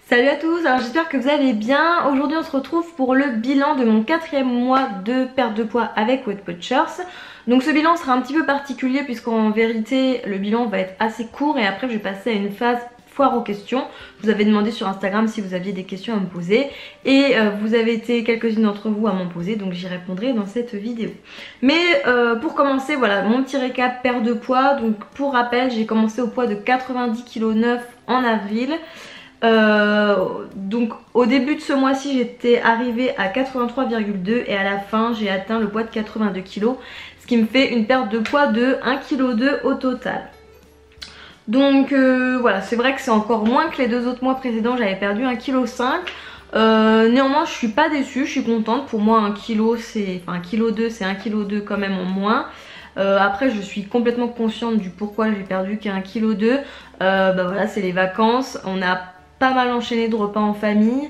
Salut à tous, alors j'espère que vous allez bien. Aujourd'hui on se retrouve pour le bilan de mon 4e mois de perte de poids avec Weight Watchers. Donc ce bilan sera un petit peu particulier puisqu'en vérité le bilan va être assez court et après je vais passer à une phase foire aux questions. Je vous avais demandé sur Instagram si vous aviez des questions à me poser et vous avez été quelques-unes d'entre vous à m'en poser, donc j'y répondrai dans cette vidéo. Mais pour commencer, voilà mon petit récap perte de poids. Donc pour rappel, j'ai commencé au poids de 90,9 kg en avril. Donc au début de ce mois-ci j'étais arrivée à 83,2 et à la fin j'ai atteint le poids de 82 kg, ce qui me fait une perte de poids de 1,2 kg au total. Donc voilà, c'est vrai que c'est encore moins que les deux autres mois précédents, j'avais perdu 1,5 kg. Néanmoins je suis pas déçue, je suis contente. Pour moi 1 kg c'est, enfin 1,2 kg c'est 1,2 kg quand même en moins. Après je suis complètement consciente du pourquoi j'ai perdu qu'un 1,2 kg. Bah voilà, c'est les vacances, on a pas mal enchaîné de repas en famille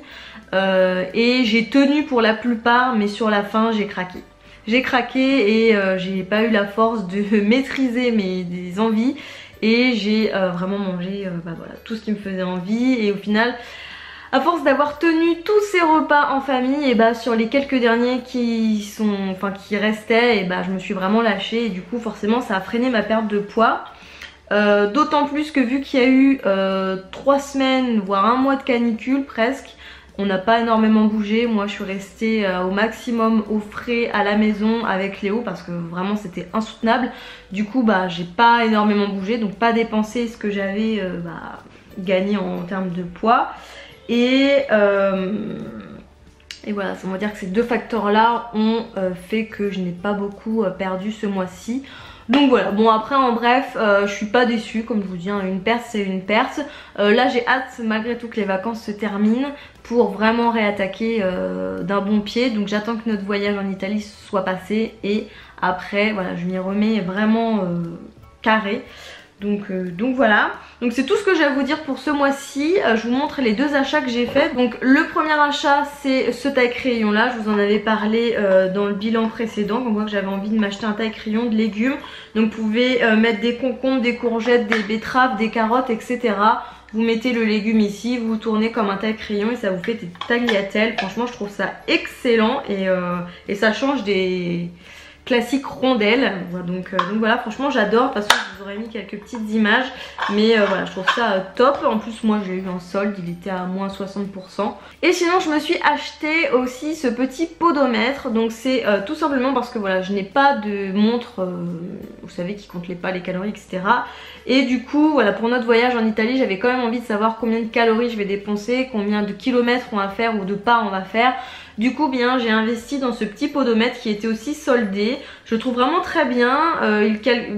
et j'ai tenu pour la plupart, mais sur la fin j'ai craqué. J'ai craqué et j'ai pas eu la force de maîtriser mes envies et j'ai vraiment mangé bah voilà, tout ce qui me faisait envie. Et au final, à force d'avoir tenu tous ces repas en famille, et bah sur les quelques derniers qui restaient, et bah je me suis vraiment lâchée et du coup forcément ça a freiné ma perte de poids. D'autant plus que vu qu'il y a eu 3 semaines voire un mois de canicule presque, on n'a pas énormément bougé. Moi je suis restée au maximum au frais à la maison avec Léo parce que vraiment c'était insoutenable. Du coup bah j'ai pas énormément bougé, donc pas dépensé ce que j'avais gagné en termes de poids. Et voilà, on va dire que ces deux facteurs là ont fait que je n'ai pas beaucoup perdu ce mois-ci. Donc voilà, bon après en bref, je suis pas déçue, comme je vous dis, hein, une perte c'est une perte. Là j'ai hâte malgré tout que les vacances se terminent pour vraiment réattaquer d'un bon pied. Donc j'attends que notre voyage en Italie soit passé et après voilà, je m'y remets vraiment carré. Donc voilà, donc c'est tout ce que j'ai à vous dire pour ce mois-ci. Je vous montre les deux achats que j'ai fait. Donc le premier achat c'est ce taille-crayon là, je vous en avais parlé dans le bilan précédent, comme quoi que j'avais envie de m'acheter un taille-crayon de légumes. Donc vous pouvez mettre des concombres, des courgettes, des betteraves, des carottes, etc. Vous mettez le légume ici, vous tournez comme un taille-crayon et ça vous fait des tagliatelles. Franchement je trouve ça excellent et ça change des classique rondelle. Donc voilà, franchement j'adore. De toute façon je vous aurais mis quelques petites images, mais voilà, je trouve ça top. En plus moi je l'ai eu en solde, il était à moins 60%. Et sinon je me suis acheté aussi ce petit podomètre. Donc c'est tout simplement parce que voilà, je n'ai pas de montre vous savez, qui compte pas les calories, etc. Et du coup voilà, pour notre voyage en Italie j'avais quand même envie de savoir combien de calories je vais dépenser, combien de kilomètres on va faire ou de pas on va faire. Du coup bien j'ai investi dans ce petit podomètre qui était aussi soldé. Je le trouve vraiment très bien.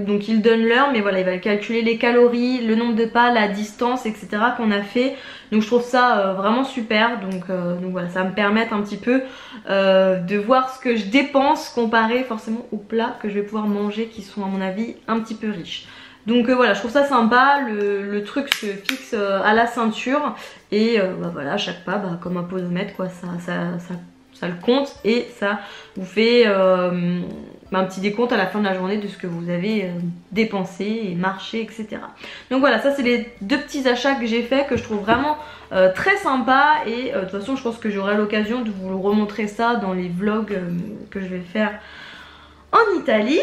Donc il donne l'heure, mais voilà, il va calculer les calories, le nombre de pas, la distance, etc. qu'on a fait. Donc je trouve ça vraiment super. Donc voilà, ça va me permettre un petit peu de voir ce que je dépense comparé forcément aux plats que je vais pouvoir manger qui sont à mon avis un petit peu riches. Donc voilà, je trouve ça sympa, le truc se fixe à la ceinture et bah voilà, à chaque pas, bah, comme un podomètre quoi, ça le compte et ça vous fait un petit décompte à la fin de la journée de ce que vous avez dépensé et marché, etc. Donc voilà, ça c'est les deux petits achats que j'ai fait que je trouve vraiment très sympa et de toute façon je pense que j'aurai l'occasion de vous remontrer ça dans les vlogs que je vais faire en Italie.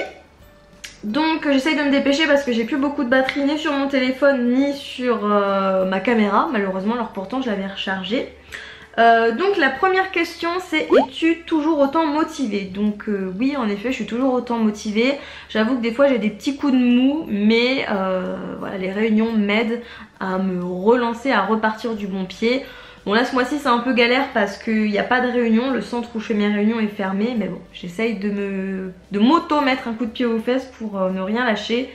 Donc j'essaye de me dépêcher parce que j'ai plus beaucoup de batterie ni sur mon téléphone ni sur ma caméra malheureusement, alors pourtant je l'avais rechargée. Donc la première question c'est: es-tu toujours autant motivée? Donc oui, en effet je suis toujours autant motivée. J'avoue que des fois j'ai des petits coups de mou, mais voilà, les réunions m'aident à me relancer, à repartir du bon pied. Bon là ce mois-ci c'est un peu galère parce qu'il n'y a pas de réunion, le centre où je fais mes réunions est fermé, mais bon j'essaye de m'auto mettre un coup de pied aux fesses pour ne rien lâcher.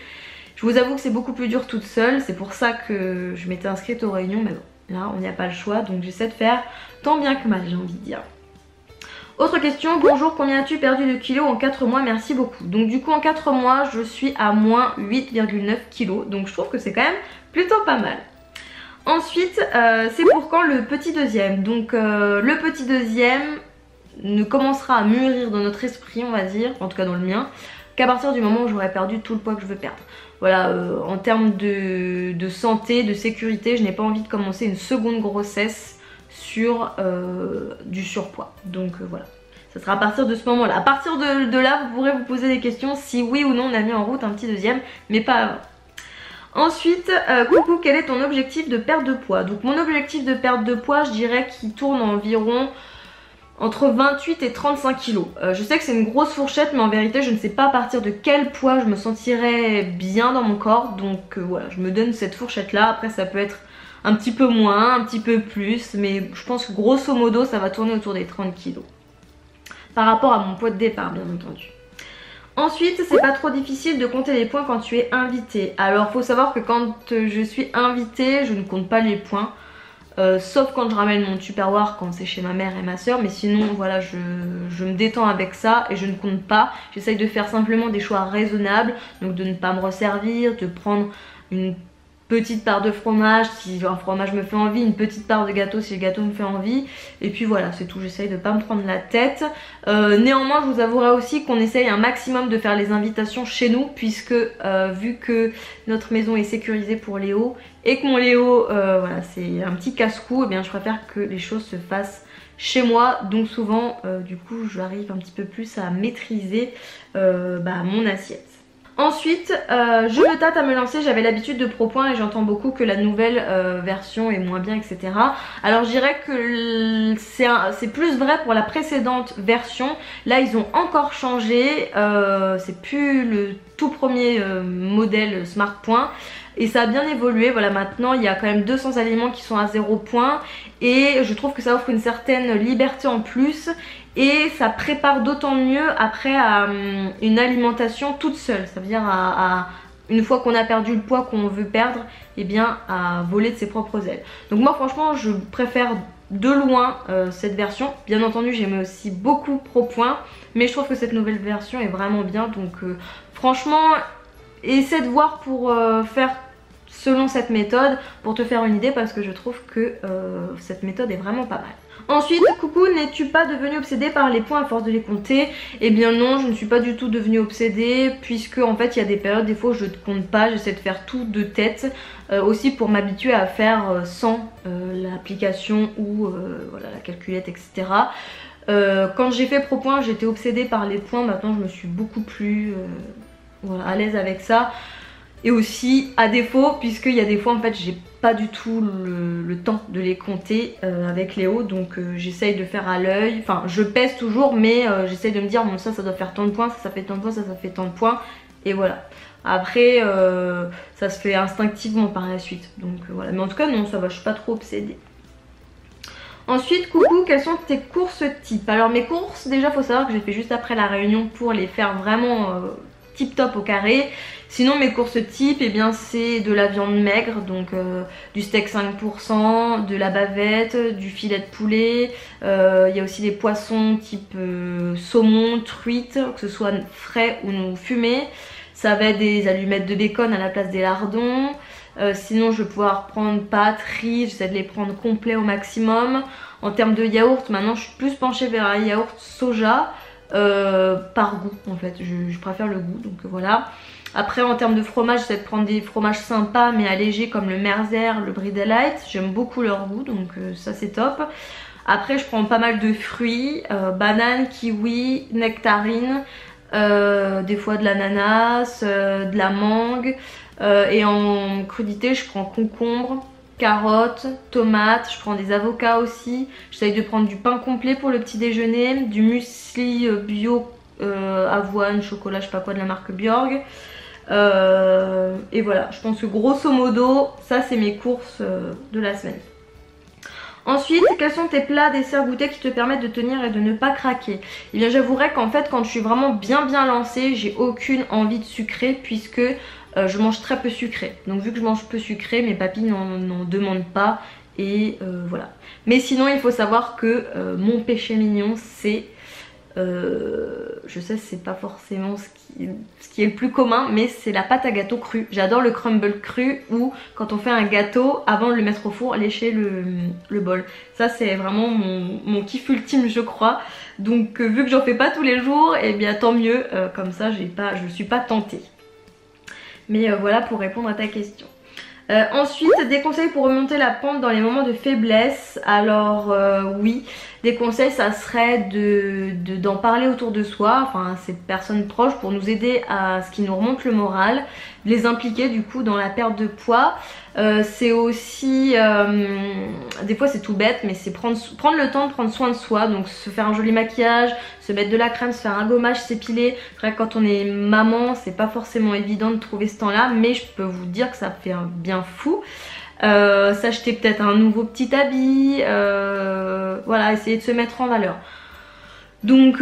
Je vous avoue que c'est beaucoup plus dur toute seule, c'est pour ça que je m'étais inscrite aux réunions, mais bon là on n'y a pas le choix, donc j'essaie de faire tant bien que mal, j'ai envie de dire. Autre question: bonjour, combien as-tu perdu de kilos en 4 mois? Merci beaucoup. Donc du coup en 4 mois je suis à moins 8,9 kg, donc je trouve que c'est quand même plutôt pas mal. Ensuite c'est pour quand le petit deuxième? Donc le petit deuxième ne commencera à mûrir dans notre esprit, on va dire, en tout cas dans le mien, qu'à partir du moment où j'aurai perdu tout le poids que je veux perdre. Voilà, en termes de santé, de sécurité, je n'ai pas envie de commencer une seconde grossesse sur du surpoids. Donc voilà, ça sera à partir de ce moment-là. À partir de là, vous pourrez vous poser des questions si oui ou non on a mis en route un petit deuxième, mais pas avant. Ensuite, coucou, quel est ton objectif de perte de poids? Donc mon objectif de perte de poids, je dirais qu'il tourne environ entre 28 et 35 kilos. Je sais que c'est une grosse fourchette, mais en vérité je ne sais pas à partir de quel poids je me sentirais bien dans mon corps. Donc voilà, je me donne cette fourchette là. Après ça peut être un petit peu moins, un petit peu plus, mais je pense que grosso modo ça va tourner autour des 30 kilos. Par rapport à mon poids de départ bien entendu. Ensuite, c'est pas trop difficile de compter les points quand tu es invité. Alors faut savoir que quand je suis invitée, je ne compte pas les points. Sauf quand je ramène mon Tupperware quand c'est chez ma mère et ma soeur, mais sinon voilà, je me détends avec ça et je ne compte pas. J'essaye de faire simplement des choix raisonnables, donc de ne pas me resservir, de prendre une petite part de fromage si un fromage me fait envie, une petite part de gâteau si le gâteau me fait envie, et puis voilà, c'est tout. J'essaye de pas me prendre la tête. Néanmoins, je vous avouerai aussi qu'on essaye un maximum de faire les invitations chez nous, puisque vu que notre maison est sécurisée pour Léo et que mon Léo voilà, c'est un petit casse-cou, et bien je préfère que les choses se fassent chez moi. Donc souvent du coup j'arrive un petit peu plus à maîtriser mon assiette. Ensuite, je me tâte à me lancer. J'avais l'habitude de Propoint et j'entends beaucoup que la nouvelle version est moins bien, etc. Alors je dirais que c'est plus vrai pour la précédente version. Là ils ont encore changé, c'est plus le tout premier modèle Smart Point. Et ça a bien évolué, voilà, maintenant il y a quand même 200 aliments qui sont à 0 points. Et je trouve que ça offre une certaine liberté en plus. Et ça prépare d'autant mieux après à une alimentation toute seule. Ça veut dire une fois qu'on a perdu le poids qu'on veut perdre, et bien à voler de ses propres ailes. Donc moi franchement je préfère de loin cette version. Bien entendu j'aime aussi beaucoup Propoint, mais je trouve que cette nouvelle version est vraiment bien. Donc franchement essaie de voir pour faire selon cette méthode pour te faire une idée, parce que je trouve que cette méthode est vraiment pas mal. Ensuite, coucou, n'es-tu pas devenue obsédée par les points à force de les compter? Eh bien non, je ne suis pas du tout devenue obsédée, puisque en fait il y a des périodes, des fois où je ne compte pas, j'essaie de faire tout de tête, aussi pour m'habituer à faire sans l'application ou voilà, la calculette, etc. Quand j'ai fait Propoint, j'étais obsédée par les points, maintenant je me suis beaucoup plus voilà, à l'aise avec ça. Et aussi à défaut, puisqu'il y a des fois en fait j'ai pas du tout le temps de les compter avec Léo, donc j'essaye de faire à l'œil. Enfin je pèse toujours, mais j'essaye de me dire bon ça doit faire tant de points, ça fait tant de points, ça fait tant de points, et voilà. Après ça se fait instinctivement par la suite, donc voilà. Mais en tout cas non, ça va, je suis pas trop obsédée. Ensuite, coucou, quelles sont tes courses type? Alors mes courses, déjà faut savoir que j'ai fait juste après la réunion pour les faire vraiment tip top au carré. Sinon mes courses type, eh bien c'est de la viande maigre, donc du steak 5%, de la bavette, du filet de poulet. Il y a aussi des poissons type saumon, truite, que ce soit frais ou fumé. Ça va être des allumettes de bacon à la place des lardons. Sinon je vais pouvoir prendre pâtes, riz, j'essaie de les prendre complets au maximum. En termes de yaourt, maintenant je suis plus penchée vers un yaourt soja. Par goût en fait, je préfère le goût, donc voilà. Après en termes de fromage, j'essaie de prendre des fromages sympas mais allégés comme le Merzer, le Brie de Light. J'aime beaucoup leur goût, donc ça c'est top. Après je prends pas mal de fruits, bananes, kiwi, nectarines, des fois de l'ananas, de la mangue, et en crudité je prends concombre, carottes, tomates, je prends des avocats aussi. J'essaye de prendre du pain complet pour le petit déjeuner, du muesli bio, avoine, chocolat, je sais pas quoi, de la marque Bjorg. Et voilà, je pense que grosso modo ça c'est mes courses de la semaine. Ensuite, quels sont tes plats, desserts, goûters qui te permettent de tenir et de ne pas craquer? Eh bien j'avouerai qu'en fait quand je suis vraiment bien lancée, j'ai aucune envie de sucrer, puisque je mange très peu sucré. Donc vu que je mange peu sucré, mes papilles n'en demandent pas, et voilà. Mais sinon il faut savoir que mon péché mignon c'est Je sais c'est pas forcément ce qui est le plus commun, mais c'est la pâte à gâteau crue. J'adore le crumble cru, ou quand on fait un gâteau, avant de le mettre au four, lécher le bol. Ça c'est vraiment mon kiff ultime je crois. Donc vu que j'en fais pas tous les jours, et bien tant mieux, comme ça je suis pas tentée. Mais voilà pour répondre à ta question. Ensuite, des conseils pour remonter la pente dans les moments de faiblesse. Alors oui, des conseils ça serait d'en parler autour de soi, enfin ces personnes proches, pour nous aider à ce qui nous remonte le moral, les impliquer du coup dans la perte de poids. C'est aussi, des fois c'est tout bête, mais c'est prendre le temps de prendre soin de soi, donc se faire un joli maquillage, se mettre de la crème, se faire un gommage, s'épiler. C'est vrai que quand on est maman c'est pas forcément évident de trouver ce temps là, mais je peux vous dire que ça fait un bien fou. S'acheter peut-être un nouveau petit habit, voilà, essayer de se mettre en valeur. Donc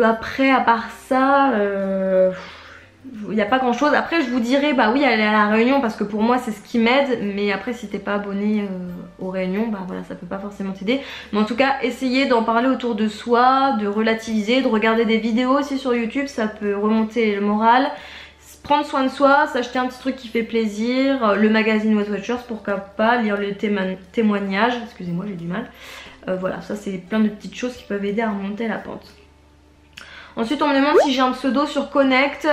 après à part ça, il n'y a pas grand chose. Après je vous dirais bah oui aller à la réunion parce que pour moi c'est ce qui m'aide, mais après si t'es pas abonné aux réunions, bah voilà ça peut pas forcément t'aider. Mais en tout cas essayez d'en parler autour de soi, de relativiser, de regarder des vidéos aussi sur YouTube, ça peut remonter le moral. Prendre soin de soi, s'acheter un petit truc qui fait plaisir, le magazine Weight Watchers pourquoi pas, lire les témoignages, excusez-moi j'ai du mal. Voilà, ça c'est plein de petites choses qui peuvent aider à remonter la pente. Ensuite on me demande si j'ai un pseudo sur Connect,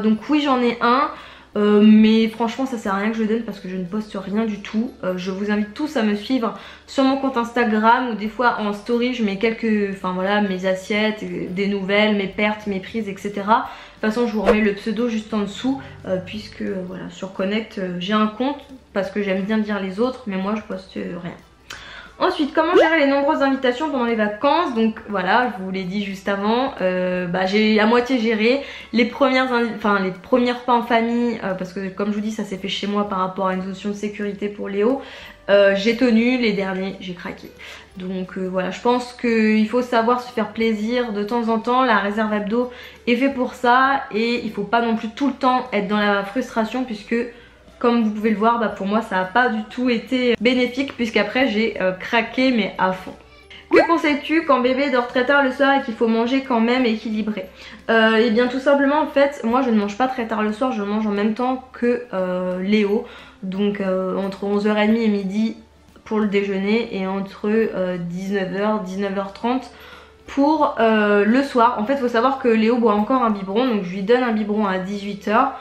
donc oui j'en ai un. Mais franchement ça sert à rien que je le donne parce que je ne poste rien du tout. Je vous invite tous à me suivre sur mon compte Instagram, ou des fois en story je mets enfin voilà, mes assiettes, des nouvelles, mes pertes, mes prises, etc. De toute façon je vous remets le pseudo juste en dessous, puisque voilà, sur Connect j'ai un compte parce que j'aime bien lire les autres, mais moi je poste rien. Ensuite, comment gérer les nombreuses invitations pendant les vacances? Donc voilà, je vous l'ai dit juste avant, j'ai à moitié géré les premiers repas en famille, parce que comme je vous dis ça s'est fait chez moi par rapport à une notion de sécurité pour Léo. J'ai tenu, les derniers j'ai craqué. Donc voilà, je pense qu'il faut savoir se faire plaisir de temps en temps. La réserve hebdo est fait pour ça, et il faut pas non plus tout le temps être dans la frustration, puisque comme vous pouvez le voir, pour moi ça n'a pas du tout été bénéfique, puisqu'après j'ai craqué mais à fond. Que conseilles-tu quand bébé dort très tard le soir et qu'il faut manger quand même équilibré? Et bien tout simplement en fait, moi je ne mange pas très tard le soir, je mange en même temps que Léo. Donc entre 11h30 et midi pour le déjeuner, et entre 19h, 19h30 pour le soir. En fait il faut savoir que Léo boit encore un biberon, donc je lui donne un biberon à 18h.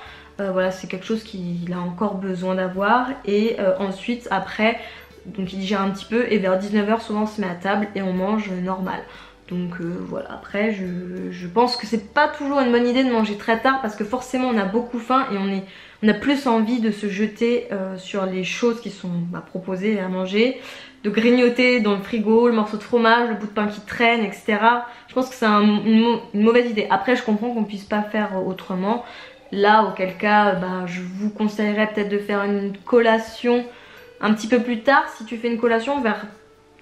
Voilà, c'est quelque chose qu'il a encore besoin d'avoir. Et ensuite après, donc il digère un petit peu, et vers 19h souvent on se met à table et on mange normal. Donc voilà, après je pense que c'est pas toujours une bonne idée de manger très tard, parce que forcément on a beaucoup faim et on a plus envie de se jeter sur les choses qui sont proposées à manger, de grignoter dans le frigo, le morceau de fromage, le bout de pain qui traîne, etc. Je pense que c'est une mauvaise idée. Après je comprends qu'on puisse pas faire autrement. Là auquel cas je vous conseillerais peut-être de faire une collation un petit peu plus tard. Si tu fais une collation vers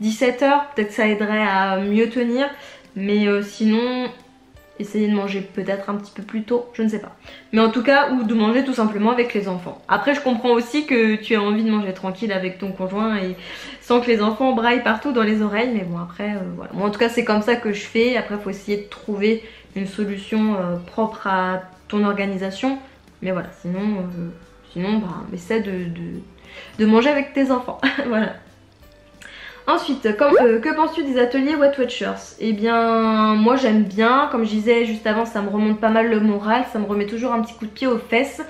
17h, peut-être ça aiderait à mieux tenir. Mais sinon essayez de manger peut-être un petit peu plus tôt, je ne sais pas. Mais en tout cas, ou de manger tout simplement avec les enfants. Après je comprends aussi que tu as envie de manger tranquille avec ton conjoint et sans que les enfants braillent partout dans les oreilles. Mais bon après voilà, moi en tout cas c'est comme ça que je fais. Après il faut essayer de trouver une solution propre à ton organisation, mais voilà, sinon essaie de manger avec tes enfants. Voilà. Ensuite, que penses-tu des ateliers Weight Watchers? Eh bien moi j'aime bien, comme je disais juste avant, ça me remonte pas mal le moral, ça me remet toujours un petit coup de pied aux fesses.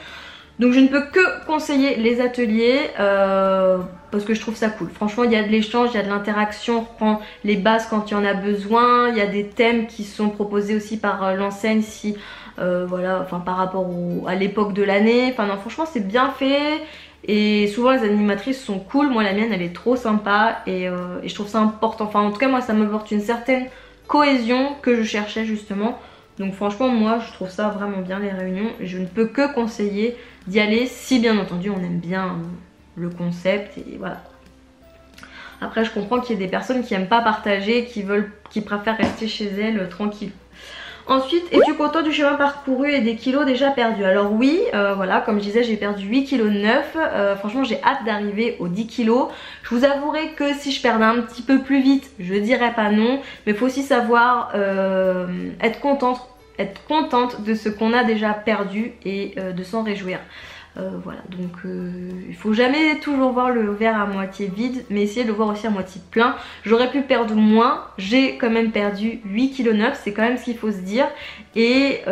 Donc je ne peux que conseiller les ateliers parce que je trouve ça cool. Franchement il y a de l'échange, il y a de l'interaction, on reprend les bases quand il y en a besoin, il y a des thèmes qui sont proposés aussi par l'enseigne si voilà, enfin par rapport à l'époque de l'année. Enfin non, franchement c'est bien fait. Et souvent les animatrices sont cool. Moi la mienne elle est trop sympa, et je trouve ça important. Enfin en tout cas moi ça m'apporte une certaine cohésion que je cherchais justement. Donc franchement moi je trouve ça vraiment bien les réunions. Je ne peux que conseiller d'y aller si bien entendu on aime bien le concept, et voilà. Après je comprends qu'il y ait des personnes qui aiment pas partager, qui préfèrent rester chez elles tranquille. Ensuite, es-tu content du chemin parcouru et des kilos déjà perdus? Alors oui, voilà, comme je disais, j'ai perdu 8,9 kg. Franchement, j'ai hâte d'arriver aux 10 kg. Je vous avouerai que si je perdais un petit peu plus vite, je dirais pas non. Mais il faut aussi savoir être contente de ce qu'on a déjà perdu et de s'en réjouir. Voilà, donc il faut jamais toujours voir le verre à moitié vide, mais essayer de le voir aussi à moitié plein. J'aurais pu perdre moins, j'ai quand même perdu 8,9 kg, c'est quand même ce qu'il faut se dire. Et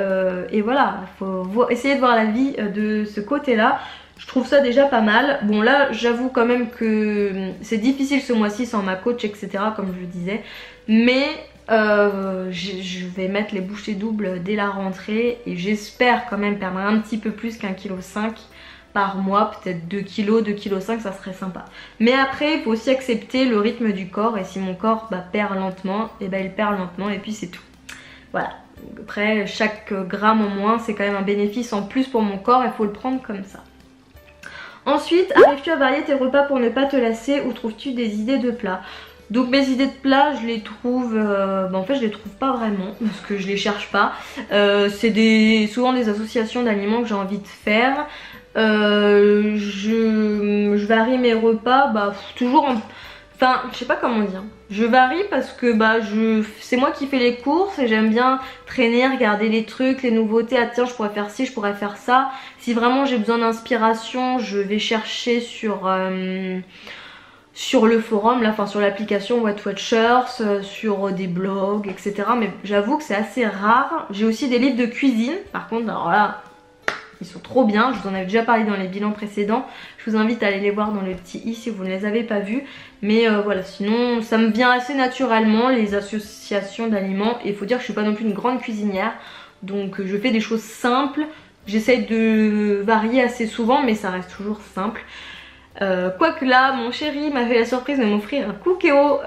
voilà, il faut essayer de voir la vie de ce côté-là. Je trouve ça déjà pas mal. Bon là, j'avoue quand même que c'est difficile ce mois-ci sans ma coach, etc. comme je le disais. Mais je vais mettre les bouchées doubles dès la rentrée et j'espère quand même perdre un petit peu plus qu'1,5 kg par mois, peut-être 2 kg, 2,5 kg, ça serait sympa. Mais après il faut aussi accepter le rythme du corps et si mon corps perd lentement, et il perd lentement et puis c'est tout. Voilà, après chaque gramme en moins c'est quand même un bénéfice en plus pour mon corps, il faut le prendre comme ça. Ensuite, arrives-tu à varier tes repas pour ne pas te lasser ou trouves-tu des idées de plats? Donc mes idées de plats, je les trouve, en fait je les trouve pas vraiment parce que je les cherche pas. C'est souvent des associations d'aliments que j'ai envie de faire. Je varie mes repas, toujours en... Enfin, je sais pas comment dire. Je varie parce que c'est moi qui fais les courses et j'aime bien traîner, regarder les trucs, les nouveautés. Ah tiens, je pourrais faire ci, je pourrais faire ça. Si vraiment j'ai besoin d'inspiration, je vais chercher sur le forum, là, enfin sur l'application Weight Watchers, sur des blogs, etc. Mais j'avoue que c'est assez rare. J'ai aussi des livres de cuisine. Par contre, alors là, ils sont trop bien. Je vous en avais déjà parlé dans les bilans précédents. Je vous invite à aller les voir dans le petit i si vous ne les avez pas vus. Mais voilà, sinon ça me vient assez naturellement les associations d'aliments. Et il faut dire que je suis pas non plus une grande cuisinière. Donc je fais des choses simples. J'essaye de varier assez souvent mais ça reste toujours simple. Quoique là mon chéri m'a fait la surprise de m'offrir un Cookéo,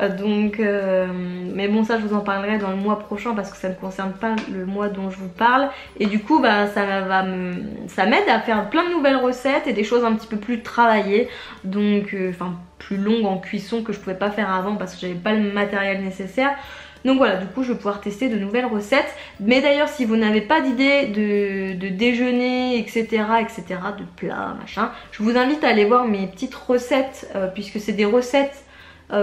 mais bon ça je vous en parlerai dans le mois prochain parce que ça ne concerne pas le mois dont je vous parle. Et du coup ça m'aide à faire plein de nouvelles recettes et des choses un petit peu plus travaillées, donc plus longues en cuisson que je pouvais pas faire avant parce que j'avais pas le matériel nécessaire. Donc voilà, du coup je vais pouvoir tester de nouvelles recettes. Mais d'ailleurs si vous n'avez pas d'idée de déjeuner, etc., de plats, machin, je vous invite à aller voir mes petites recettes, puisque c'est des recettes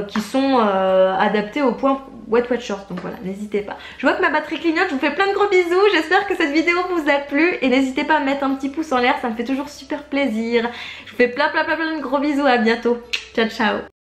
qui sont adaptées au point Weight Watchers. Donc voilà, n'hésitez pas. Je vois que ma batterie clignote, je vous fais plein de gros bisous. J'espère que cette vidéo vous a plu. Et n'hésitez pas à mettre un petit pouce en l'air, ça me fait toujours super plaisir. Je vous fais plein de gros bisous, à bientôt. Ciao ciao.